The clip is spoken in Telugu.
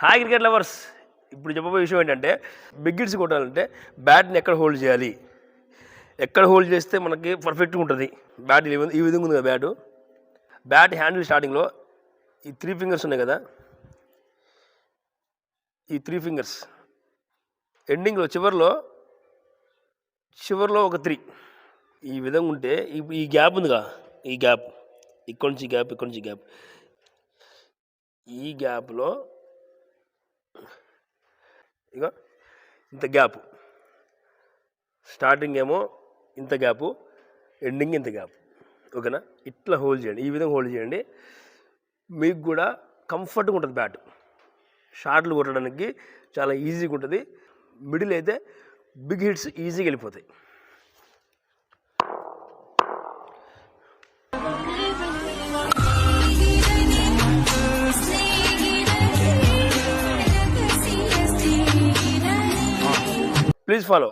Hi cricket lovers. ఇప్పుడు చెప్పబోయే విషయం ఏంటంటే, బిగ్ హిట్స్ కొట్టాలంటే బ్యాట్ని ఎక్కడ హోల్డ్ చేయాలి, ఎక్కడ హోల్డ్ చేస్తే మనకి పర్ఫెక్ట్గా ఉంటుంది. బ్యాట్ ఈ విధంగా ఉంది కదా. బ్యాట్ హ్యాండిల్ స్టార్టింగ్లో ఈ 3 ఫింగర్స్ ఉన్నాయి కదా, ఈ 3 ఫింగర్స్ ఎండింగ్లో చివరిలో ఒక 3 ఈ విధంగా ఉంటే, ఈ గ్యాప్ ఉందిగా, ఈ గ్యాప్ ఇక్కడి నుంచి గ్యాప్, ఈ గ్యాప్లో ఇక ఇంత గ్యాప్, స్టార్టింగ్ ఏమో ఇంత గ్యాపు, ఎండింగ్ ఇంత గ్యాప్. ఓకేనా? ఇట్లా హోల్డ్ చేయండి, ఈ విధంగా హోల్డ్ చేయండి. మీకు కూడా కంఫర్ట్గా ఉంటుంది. బ్యాట్ షాట్లు కొట్టడానికి చాలా ఈజీగా ఉంటుంది. మిడిల్ అయితే బిగ్ హిట్స్ ఈజీగా వెళ్ళిపోతాయి. Please follow.